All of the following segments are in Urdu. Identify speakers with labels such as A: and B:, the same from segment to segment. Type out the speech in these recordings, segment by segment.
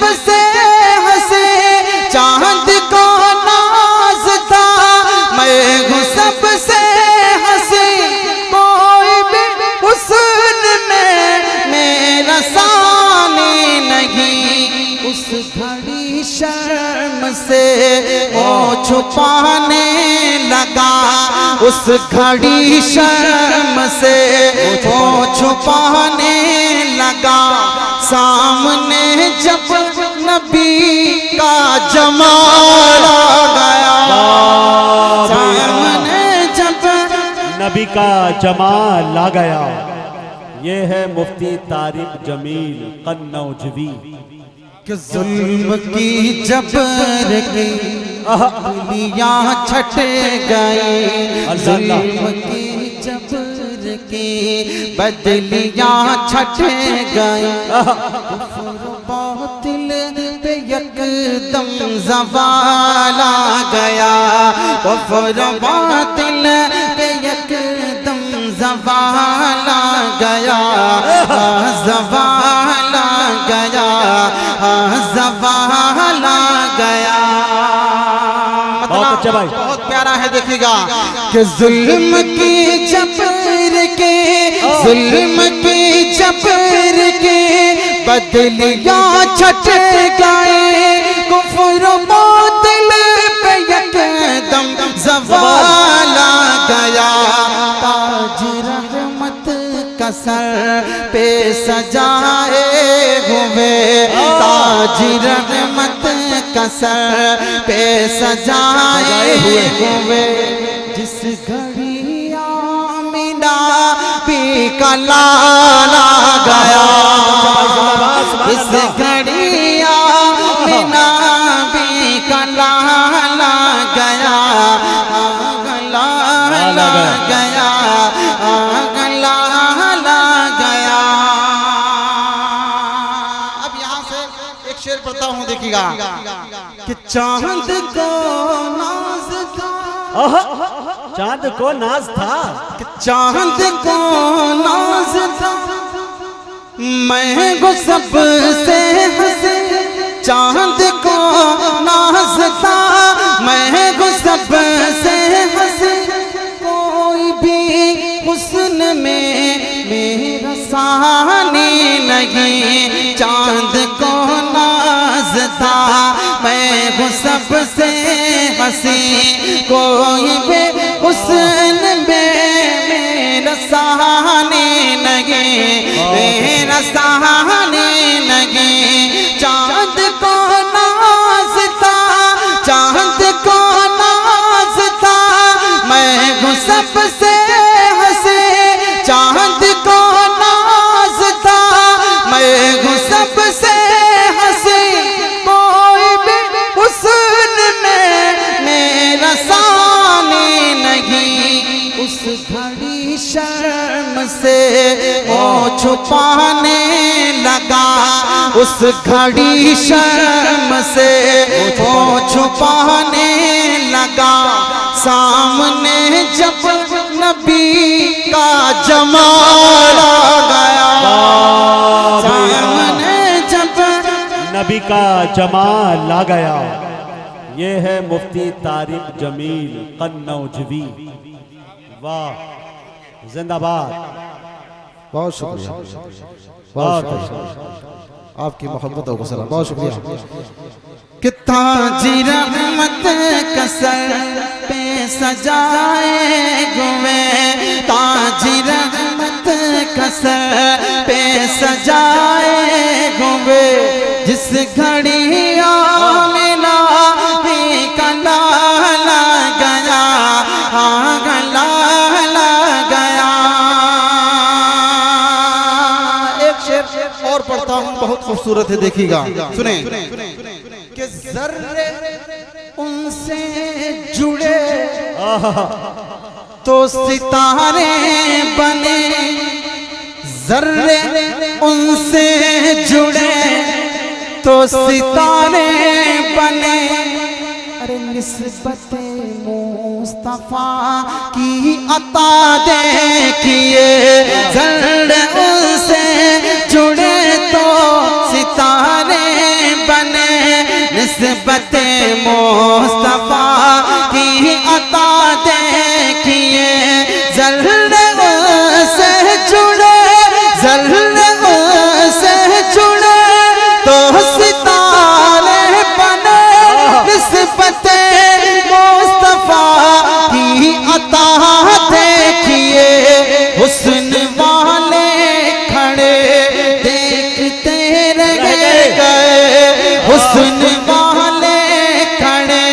A: سب سے ہنسے چاند کو ناز تھا میں ہوں سب سے ہنسی کوئی بھی حسن میں میرا ثانی نہیں اس گھڑی شرم سے منہ چھپانے لگا اس گھڑی شرم سے منہ چھپانے لگا سامنے جب نبی کا جمال آ گیا سامنے جب
B: نبی کا جمال آ گیا یہ ہے مفتی طارق جمیل قنوجوی
A: کہ ظلم کی جبر کی بدلیاں چھٹ گئی ظلم کی جبر کی بدلیاں چھٹ گئی کفر باطل پہ یکدم زوال آ گیا کفر باطل پہ یکدم زوال آ گیا زوال آ گیا زوال آ گیا بہت پیارا ہے دیکھیے گا کہ ظلم کی جبر کے ظلم کی جبر کے بدلیاں چھٹ گئے کفر باطل پہ یکدم زوال آ گیا تاج رحمت کا سر پہ سجائے ہوئے تاج رحمت کا سر پہ سجائے ہوئے جس گھڑی آمینہ بی کا لال آ گیا جس گھڑی آمینہ بی کا لال آ گیا لال آ گیا لال آ گیا اب یہاں سے ایک شعر پڑھتا ہوں دیکھیے گا کہ چاند کو ناز تھا
B: چاند کو ناز تھا
A: کہ چاند کو ناز تھا میں وہ سب سے ہنسے چاند کو ناز تھا میں وہ سب سے ہنسے کوئی بھی حسن میں میرا ثانی نہیں چاند کو ناز تھا میں وہ سب سے ہنسی کوئی بھی حسن میں میرا ثانی نہیں میرا ثانی نہیں چاند کو ناز تھا چاند کو ناز تھا میں وہ سب سے ہنسی چاند کو ناز تھا میں وہ سب سے ہنسی کوئی بھی حسن میں میرا ثانی نہیں اس گھڑی شرم سے منہ چھپانے لگا اس گھڑی شرم سے منہ چھپانے لگا سامنے جب نبی کا جمال آ گیا سامنے جب
B: نبی کا جمال آ گیا یہ ہے مفتی طارق جمیل قنوجوی واہ زندہ باد
A: بہت شکریہ آپ کی محبت و سلام بہت شکریہ کہ تاج رحمت کا سر پہ سجائے ہوئے تاج رحمت کا سر پہ سجائے ہوئے جس گھڑی آمینہ بی کا لال آ گیا لال آ گیا ایک شعر اور پڑھتا ہوں بہت خوبصورت ہے دیکھیے گا سنیں کہ ذرے ان سے جڑے تو ستارے بنے ذرے ان سے جڑے تو ستارے بنے ارے نسبت مصطفیٰ کی عطا دیکھیے ذرے ان سے جڑے تو ستارے بنے ذرے سے جڑے ذرے سے جڑے تو ستارے بنے نسبت مصطفیٰ کی عطا دیکھیے حسن والے کھڑے دیکھتے رہ گئے حسن والے کھڑے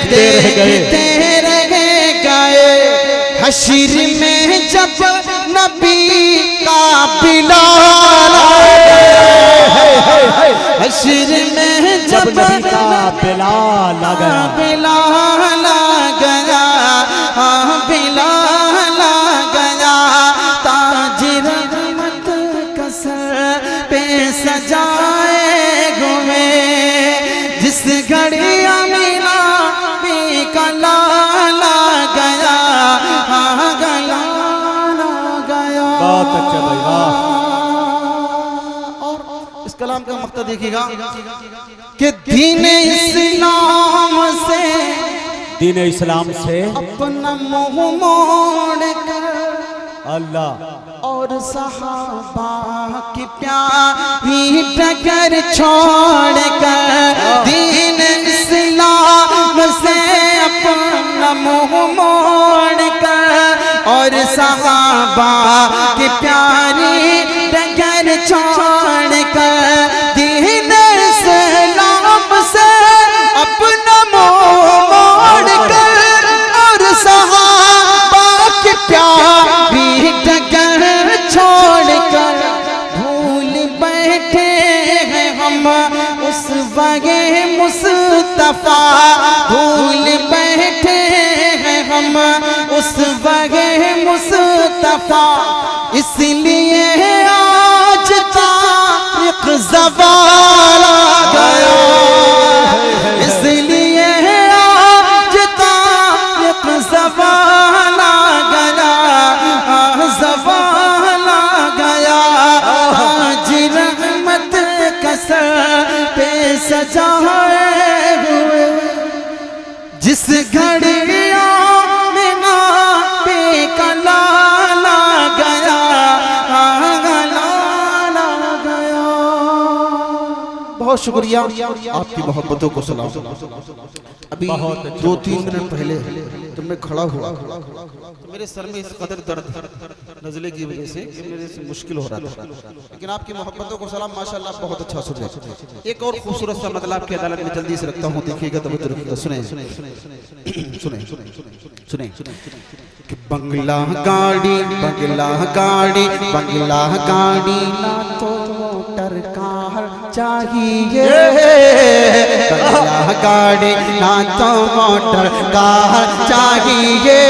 A: دیکھتے رہ گئے حشر میں جب نبی کا بلال حشر میں جب
B: نبی کا بلال آ گیا
A: بلال آ گیا بلال آ گیا تاج رحمت کا سر پہ سجائے ہوئے جس گھڑی آمینہ بھی کا لال آ گیا لال آ گیا
B: بہت اچھا بھائی واہ
A: اور اس کلام کا مقصد دیکھیے گا کہ دین اسلام سے
B: دین اسلام سے
A: اپنا منہ موڑ کر
B: اللہ
A: اور صحابہ کی پیاری ڈگر چھوڑ کر دین اسلام سے اپنا منہ موڑ کر اور صحابہ کی پیاری ڈگر چھوڑ کر دین اسلام سے اپنا منہ موڑ کر اور صحابہ کی پیاری ڈگر چھوڑ کر بھول بیٹھے ہیں ہم اس وگے مصطفیٰ بھول بیٹھے ہیں ہم اس وگے مصطفیٰ اس لیے آج تاریخ زوال آ گیا اس لیے آج تاریخ زوال آ گیا زوال آ گیا آج رحمت کا سر پہ سجائے ہوئے جس گھڑی آمینہ پہ کا لال آ گیا لال آ گیا بہت شکریہ آپ کی محبتوں کو سلام ابھی 2-3 منٹ پہلے جب میں کھڑا ہوا تو میرے سر میں اس قدر درد نزلے کی وجہ سے میرے سے مشکل ہو رہا تھا لیکن آپ کی محبتوں کو سلام ماشاءاللہ بہت اچھا سنے ایک اور خوبصورت سا مطلب آپ کی عدالت میں جلدی سے رکھتا ہوں دیکھیے گا توجہ رکھیے گا سنیں سنیں کہ بنگلہ گاڑی بنگلہ گاڑی بنگلہ گاڑی نہ تو موٹر کار چاہیے بنگلہ گاڑی نہ تو موٹر کار چاہیے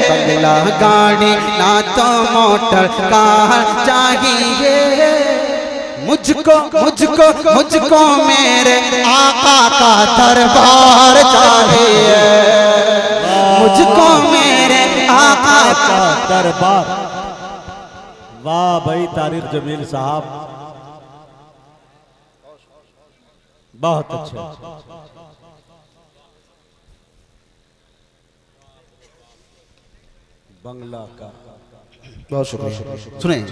A: بنگلہ گاڑی نہ تو موٹر کار چاہیے مجھ کو میرے آقا کا دربار چاہیے مجھ کو میرے آقا
B: کا دربار واہ بھائی طارق جمیل صاحب بہت اچھا بنگلہ کا
A: بہت شکریہ سنیں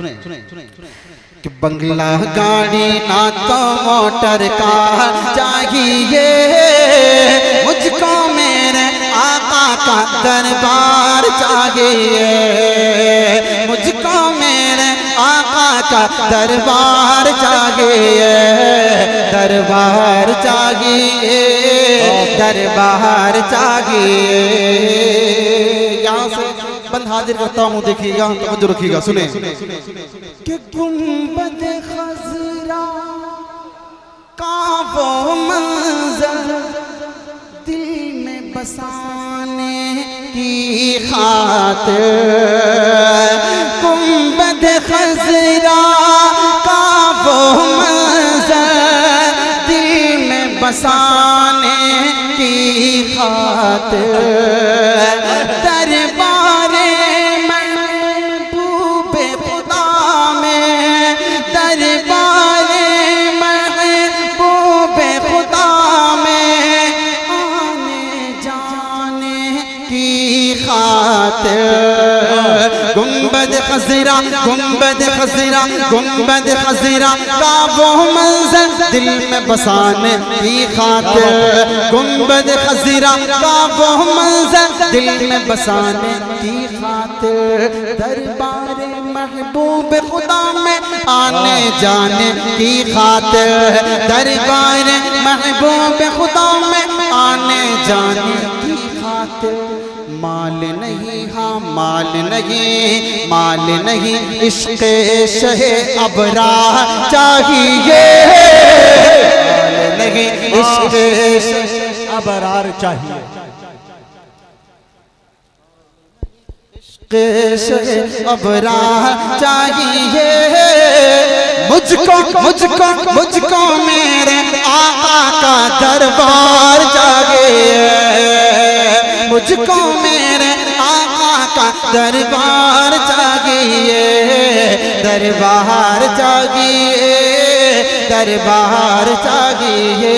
A: کہ بنگلہ گاڑی نہ تو موٹر کار چاہیے مجھ کو میرے آقا کا دربار چاہیے مجھ کو میرے آقا کا دربار چاہیے دربار چاہیے دربار چاہیے یہاں سے بند حاضر کرتا ہوں دیکھیے گا توجہ رکھیے گا سنیں کہ گنبد خضرا کا وہ منظر دل میں بسانے کی خاطر گنبد خضرا کا وہ منظر دل میں بسانے کی خاطر دربار محبوب خدا میں دربار محبوب خدا میں آنے جانے کی خاطر خاطر گنبد خضرا گنبد خضرا گنبد خضرا کا وہ منظر دل میں بسانے کی خاطر گنبد خضرا کا وہ منظر دل میں بسانے کی خاطر دربار محبوب خدا میں آنے جانے کی خاطر دربار محبوب خدا میں آنے جانے کی خاطر مال نہیں ہاں مال نہیں عشق شہ ابرار چاہیے مال نہیں عشق شہ
B: ابرار چاہیے
A: شہ ابرار چاہیے مجھ کو میرے آقا کا دربار چاہیے مجھ کو میرے آقا کا دربار چاہیے دربار چاہیے دربار چاہیے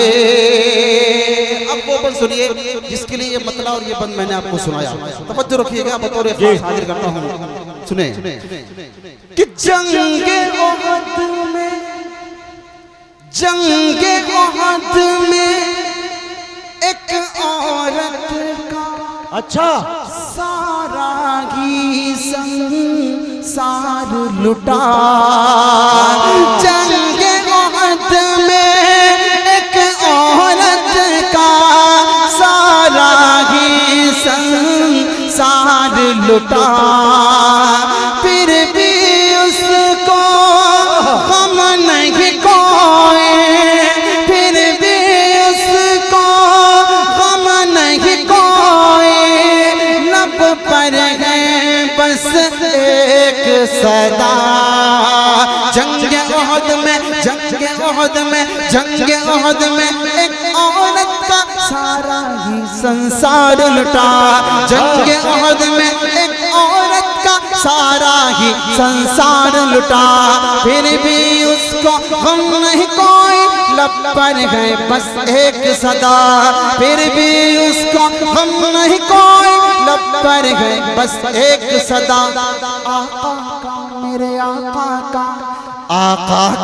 A: اب وہ بند سنیے جس کے لیے یہ مطلع اور یہ بند میں نے آپ کو سنایا توجہ رکھیے گا بطور خاص حاضر کرتا ہوں سنیں کہ جنگ احد میں ایک عورت کا
B: اچھا
A: سارا ہی سنسار لٹا جنگ احد میں ایک عورت کا سارا ہی سنسار لٹا پھر بھی اس کو غم نہیں کوئی پھر بھی اس کو غم نہیں کوئی لب پر ہے بس ایک صدا جنگ احد میں ایک عورت کا سارا ہی سنسار لٹا جنگ احد میں ایک عورت کا سارا ہی سنسار لٹا پھر بھی اس کو غم نہیں کوئی لب پر ہے بس ایک صدا پھر بھی اس کو غم نہیں کوئی لب پر ہے بس ایک صدا آقا کا میرے آقا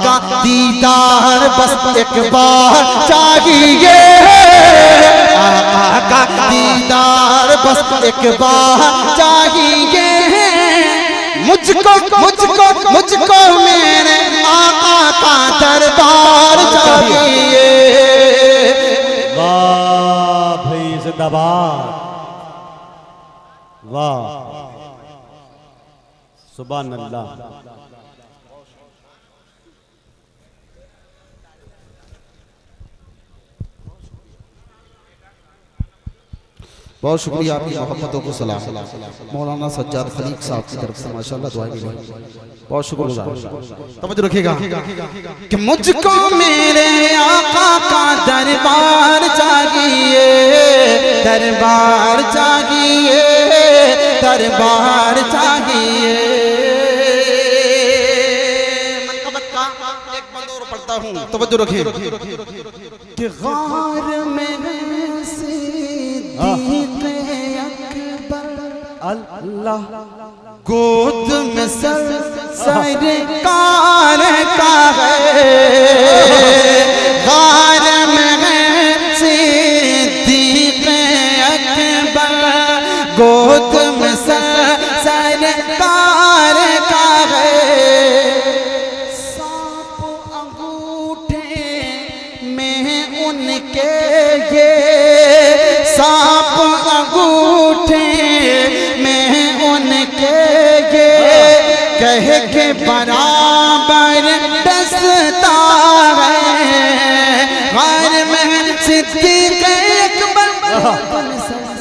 A: کا دیدار بس ایک بار چاہیے آقا کا دیدار بس ایک بار چاہیے مجھ کو میرے آقا کا دربار چاہیے
B: واہ بھائی زندہ باد واہ سبحان اللہ
A: بہت شکریہ آپ کی محبتوں کو سلام مولانا سجاد خلیق صاحب کی طرف سے ماشاءاللہ دعائیں ملی بہت شکریہ توجہ رکھیے گا کہ مجھ کو میرے آقا کا دربار چاہیے دربار چاہیے دربار چاہیے منقبت کا ایک بند اور پڑھتا ہوں توجہ رکھیے کہ غار میں اللہ گود میں سرکار کا ہے غار میں صدیق اکبر گود میں سرکار کا ہے سانپ انگوٹھے میں ان کے یہ سانپ انگوٹھے کہہ کے برابر دستا ہے غار میں صدیق اکبر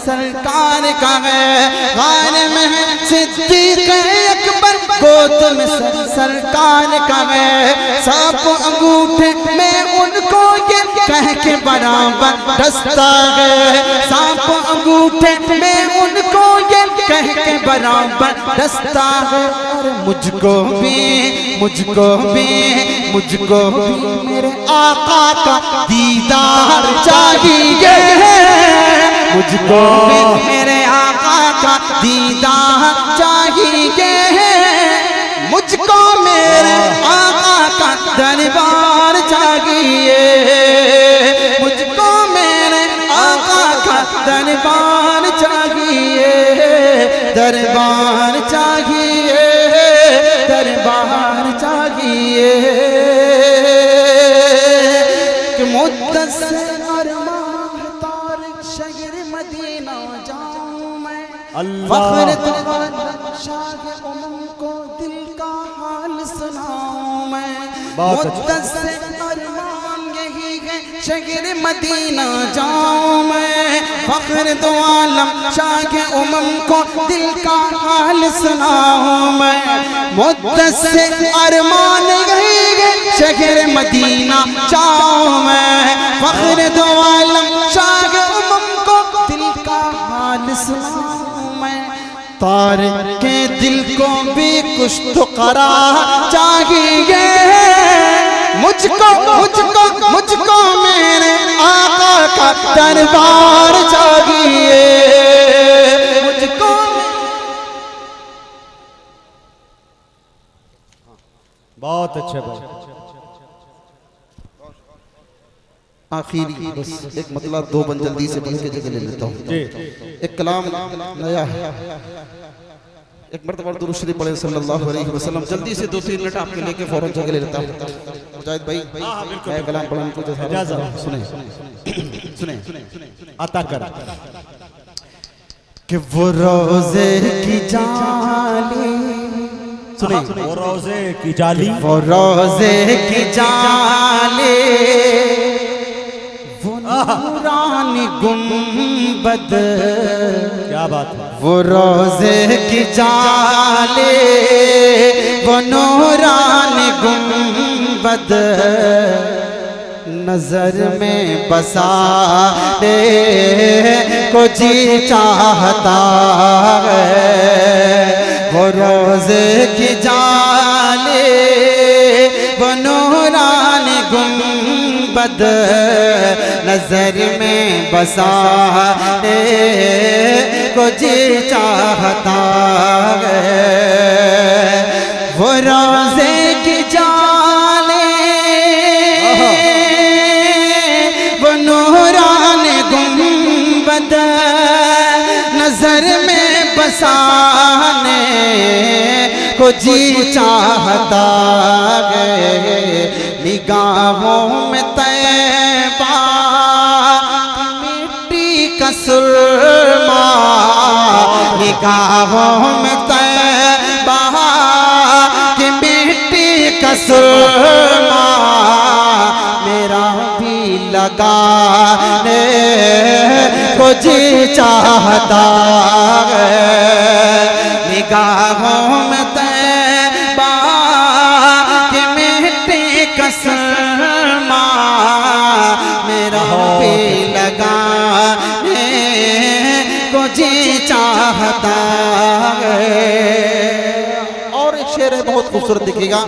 A: سرکار کا ہے غار میں صدیق اکبر گود میں سرکار کا ہے سانپ انگوٹھے میں ان کو یہ کہہ کے برابر دستا ہے سانپ انگوٹھے میں ان کو یہ کہہ کے برابر دستا ہے اور مجھ کو بھی میرے آقا کا دیدار چاہیے مجھ کو بھی میرے آقا کا دیدار چاہیے مجھ کو میرے آقا کا دربار چاہیے مجھ کو میرے آقا کا دربار چاہیے دربار چاہیے دربار چاہیے کہ مدت سے ارمان طارق شہر مدینہ جاؤں میں فخر تو شاہ امم کو دل کا حال سناؤں میں مدت سے ارمان یہی ہے شہر مدینہ جاؤں میں فخر دو عالم شاہ امم کو دل کا حال سناؤں میں مدت سے ارمان یہی ہے شہر مدینہ جاؤں میں فخر دو عالم شاہ امم کو دل کا حال سناؤں میں طارق کے دل کو بھی کچھ تو قرار چاہیے مجھ کو میرے آقا کا دربار چاہیے مجھ کو
B: بہت اچھے بھائی
A: آخری بس ایک مطلب دو بند جلدی سے پڑھ کے جگہ لے لیتا ہوں ایک کلام نیا ہے ایک مرتبہ درود شریف پڑھیں صلی اللہ علیہ وسلم جلدی سے 2-3 منٹ آپ کے لے کے فوراں جگہ لے لیتا ہوں مجاہد بھائی میں کلام پڑھنے کو اجازت سنیں
B: عطا کر
A: کہ وہ روزے کی جالی سنیں
B: وہ روزے کی جالی
A: وہ روزے کی جالی وہ نورانی گنبد
B: کیا بات ہے
A: وہ روزے کی جالی وہ نورانی گنبد نظر میں بسانے کو جی چاہتا ہے وہ روزے کی جالی وہ نورانی گنبد نظر میں بسانے کو جی چاہتا ہے وہ روزے کی جالی وہ نورانی گنبد نظر میں بسانے کو جی چاہتا ہے نگاہوں میں طیبہ مٹی کا سرما نگاہوں میں طیبہ کی مٹی کا سرما میرا بھی لگانے کو جی چاہتا ہے نگاہوں میں طیبہ کی مٹی کا سرما میرا بھی لگانے کو جی چاہتا ہے اور ایک شعر ہے بہت خوبصورت دیکھیے گا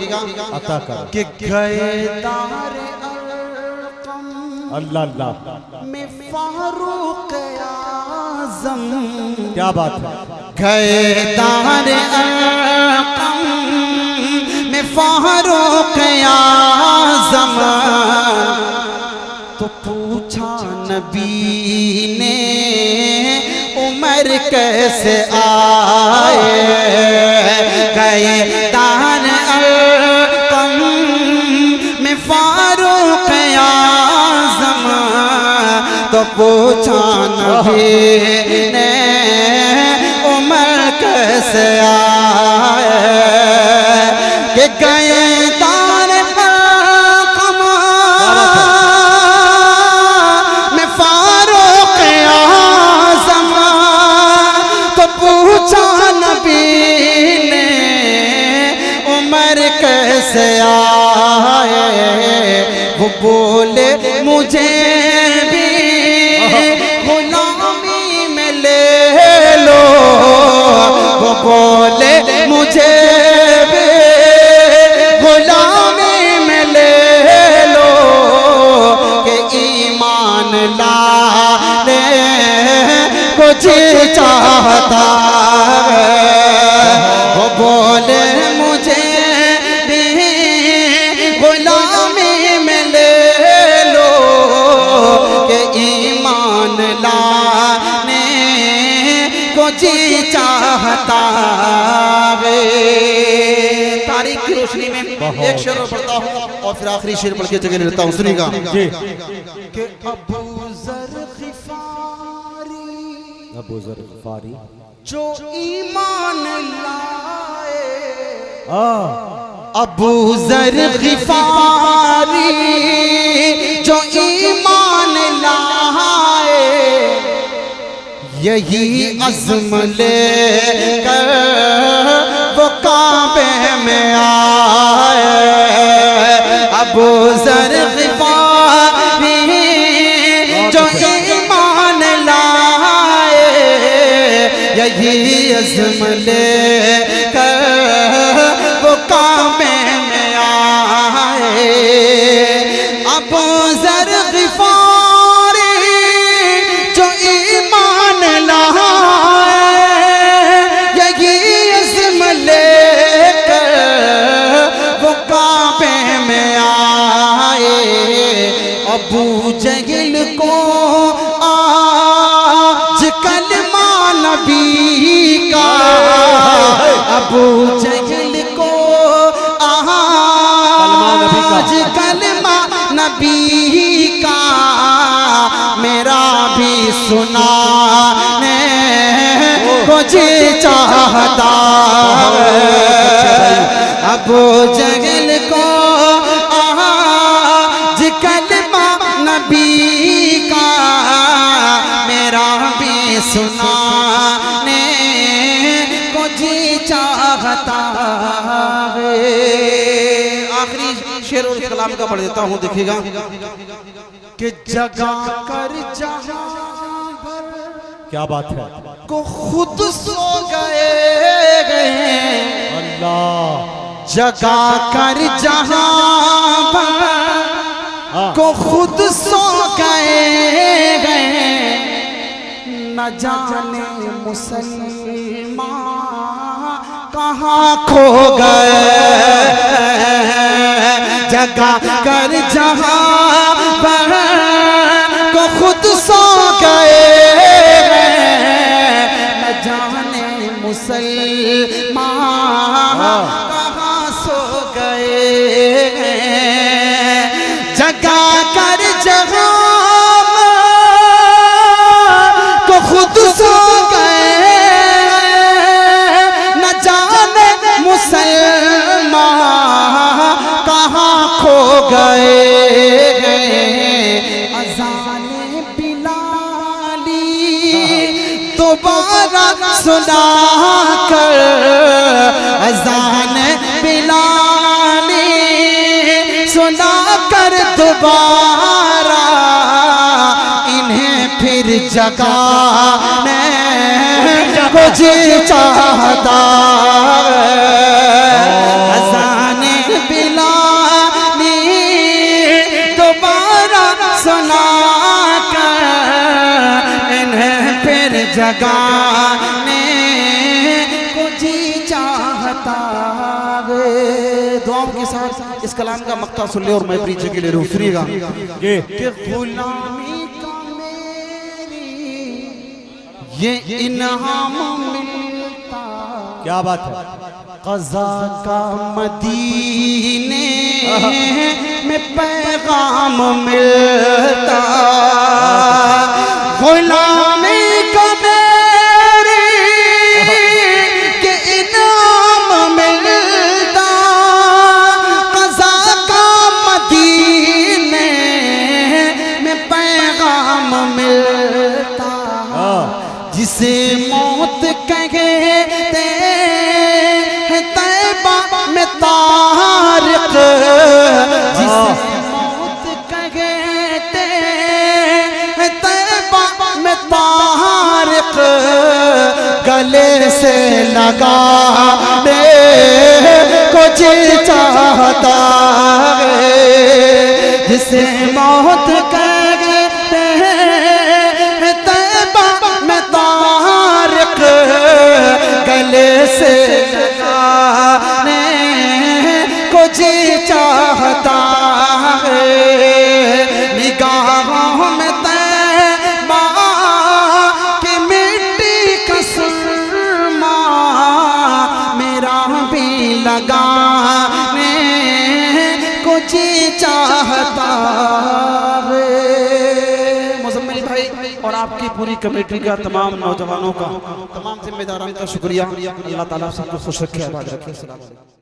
B: عطا کر
A: کہ گئے دار ارقم
B: اللہ اللہ
A: میں فاروق اعظم
B: کیا بات ہے
A: گئے دار ارقم میں فاروق اعظم تو پوچھا نبی نے عمر کیسے آئے گئے دار ارقم میں فاروق اعظم تو پوچھا نبی نے عمر کیسے آئے کہ گئے دار ارقم میں فاروق اعظم تو پوچھا نبی نے عمر کیسے آئے وہ بولے مجھے بھی غلامی میں لے لو وہ بولے مجھے بھی غلامی میں لے لو کہ ایمان لا لے کچھ چاہتا ہے، وہ بولے مجھے بھی غلامی میں لے لو کہ ایمان لانے کو جی چاہتا ہے۔ تاریخ کی روشنی میں ایک شعر پڑھتا ہوں اور پھر آخری شعر پڑھ کے جگہ لیتا ہوں، سنیے گا کہ ابو ذر غفاری جو ایمان لائے، ابو ذر غفاری جو ایمان لائے، یہی عزم لے کر وہ کعبے میں آئے، ابو ذر غفاری جو ایمان لائے، یہی عزم لے کر وہ کعبے میں آئے، ابو ذر غفاری جو ایمان لائے، یہی عزم لے کر وہ کعبے میں آئے، ابو جہل کو آج کلمہ نبی کا، ابو جہل کو آج کلمہ نبی کا، میرا بھی سنانے کو جی چاہتا ہے، ابو جہل کو آج کلمہ نبی کا، میرا بھی سنانے کو جی چاہتا ہے۔ آخری شعر اور کلام کا پڑھ دیتا ہوں، دیکھیے گا کہ جگا کر جہاں بھر،
B: کیا بات ہے،
A: کو خود سو گئے،
B: اللہ
A: جگا کر جہاں بھر کو خود سو گئے، نہ جانے مسلمان کہاں کھو گئے، جگا کر جہاں پر کو خود سو گئے، نہ جانے مسلمان کہاں سو گئے، جگا کر جہاں کو خود سو گئے، نہ جانے مسلمان کہاں کھو گئے، اذان بلالی دوبارہ سنا کر، اذان بلالی سنا کر دوبارہ انہیں پھر جگانے کو جی چاہتا ہے، اذان بلالی دوبارہ سنا کر انہیں پھر جگانے کو جی چاہتا ہے۔ دعاؤں کے ساتھ اس کلام کا مقطع سن لے اور میں اپنی جگہ لے رہا ہوں، سنیے گا کہ غلامی کا میری یہ انعام ملتا،
B: کیا بات ہے،
A: قضا کا مدینے میں پیغام ملتا، غلامی کا میری کہ انعام ملتا، قضا کا مدینے میں پیغام ملتا، جسے موت کہتے ہیں طیبہ میں طارق، جسے موت کہتے ہیں طیبہ میں طارق، گلے سے لگانے کو جی چاہتا ہے، جسے موت کہتے ہیں طیبہ میں طارق، چاہتا ہے۔ مزمل بھائی اور آپ کی پوری کمیٹی کا، تمام نوجوانوں کا، تمام ذمہ داران کا شکریہ۔ اللہ تعالیٰ سب کو خوش رکھے، آباد رکھے۔ السلام علیکم۔